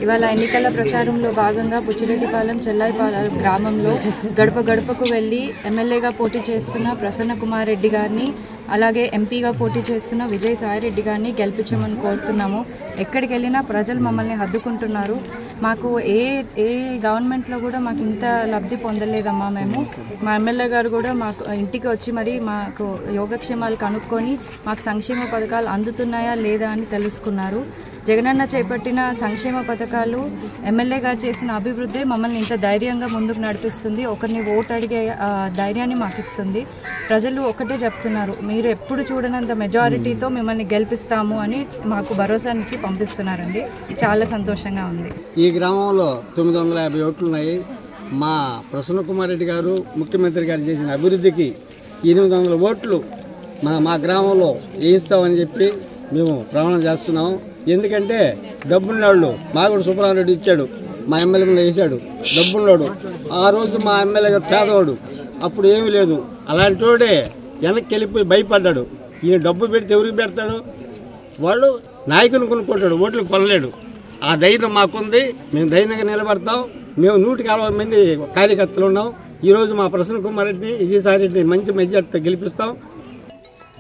ఇవాళ ఎన్నికల ప్రచారంలో భాగంగా బుచ్చిరెడ్డిపాలెం చెల్లాయిపాలెం గ్రామంలో గడప గడపకు వెళ్లి ఎమ్మెల్యేగా పోటీ చేస్తున్న ప్రసన్న కుమార్ రెడ్డి గారిని అలాగే ఎంపీగా పోటీ చేస్తున్న విజయసాయి రెడ్డి గారిని గెలిపించమని కోరుతున్నాము. ఎక్కడికి వెళ్ళినా ప్రజలు మమ్మల్ని హద్దుకుంటున్నారు. మాకు ఏ గవర్నమెంట్లో కూడా మాకు ఇంత లబ్ధి పొందలేదమ్మా. మా ఎమ్మెల్యే గారు కూడా మాకు ఇంటికి వచ్చి మరి మాకు యోగక్షేమాలు కనుక్కొని మాకు సంక్షేమ పథకాలు అందుతున్నాయా లేదా అని తెలుసుకున్నారు. జగనన్న చేపట్టిన సంక్షేమ పథకాలు ఎమ్మెల్యే గారు చేసిన అభివృద్ధి మమ్మల్ని ఇంత ధైర్యంగా ముందుకు నడిపిస్తుంది. ఒకరిని ఓటు అడిగే ధైర్యాన్ని మాకు ఇస్తుంది. ప్రజలు ఒకటే చెప్తున్నారు, మీరు ఎప్పుడు చూడనంత మెజారిటీతో మిమ్మల్ని గెలిపిస్తాము అని మాకు భరోసానిచ్చి పంపిస్తున్నారండి. చాలా సంతోషంగా ఉంది. ఈ గ్రామంలో 950 ఓట్లు ఉన్నాయి. మా ప్రసన్న కుమార్ రెడ్డి గారు ముఖ్యమంత్రి గారు చేసిన అభివృద్ధికి 800 ఓట్లు మా గ్రామంలో వేయిస్తామని చెప్పి మేము ప్రమాణం చేస్తున్నాం. ఎందుకంటే డబ్బున్నాళ్ళు మాగుడు సుబ్రహ్మణ్యుడు ఇచ్చాడు, మా ఎమ్మెల్యే మీద వేసాడు. డబ్బున్నాడు ఆ రోజు మా ఎమ్మెల్యే గారు పేదవాడు, అప్పుడు ఏమీ లేదు. అలాంటి వాడే వెనక్కి వెళ్ళిపోయి భయపడ్డాడు. ఈయన డబ్బు పెడితే ఎవరికి పెడతాడు? వాడు నాయకుని కొనుక్కుంటాడు, ఓట్లు కొనలేడు. ఆ ధైర్యం మాకుంది. మేము ధైర్యంగా నిలబడతాం. మేము 160 మంది కార్యకర్తలు ఉన్నాం. ఈరోజు మా ప్రసన్న కుమార్ రెడ్డిని విజయసాయి రెడ్డిని మంచి మెజార్టీతో గెలిపిస్తాం.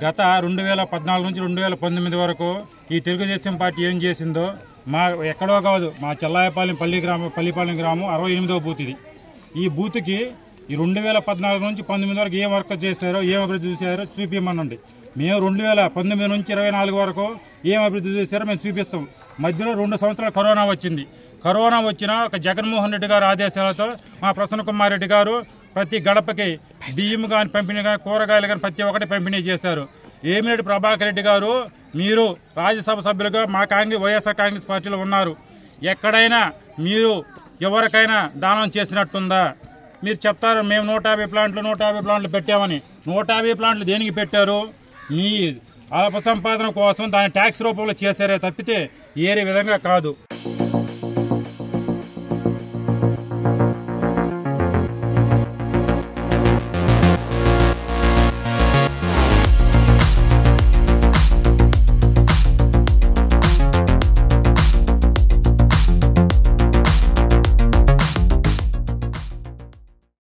గత 2014 నుంచి 2019 వరకు ఈ తెలుగుదేశం పార్టీ ఏం చేసిందో మా ఎక్కడో కాదు, మా చెల్లాయపాలెం పల్లిపాలెం గ్రామం 68వ బూత్ ఇది. ఈ బూత్కి ఈ 2014 నుంచి 19 వరకు ఏం వర్క్ చేశారో, ఏం అభివృద్ధి చేశారో చూపించమనండి. మేము 2019 నుంచి 24 వరకు ఏం అభివృద్ధి చేశారో మేము చూపిస్తాం. మధ్యలో 2 సంవత్సరాలు కరోనా వచ్చింది. కరోనా వచ్చిన ఒక జగన్మోహన్ రెడ్డి గారు ఆదేశాలతో మా ప్రసన్న కుమార్ రెడ్డి గారు ప్రతి గడపకి బియ్యం కానీ పంపిణీ కానీ కూరగాయలు కానీ ప్రతి ఒక్కటి పంపిణీ చేశారు. ఏమిరెడ్డి ప్రభాకర్ రెడ్డి గారు మీరు రాజ్యసభ సభ్యులుగా మా వైఎస్ఆర్ కాంగ్రెస్ పార్టీలో ఉన్నారు. ఎక్కడైనా మీరు ఎవరికైనా దానం చేసినట్టుందా? మీరు చెప్తారు మేము 150 ప్లాంట్లు పెట్టామని. 150 ప్లాంట్లు దేనికి పెట్టారు? మీ అల్ప సంపాదన కోసం దాని ట్యాక్స్ రూపంలో చేశారే తప్పితే ఏరే విధంగా కాదు.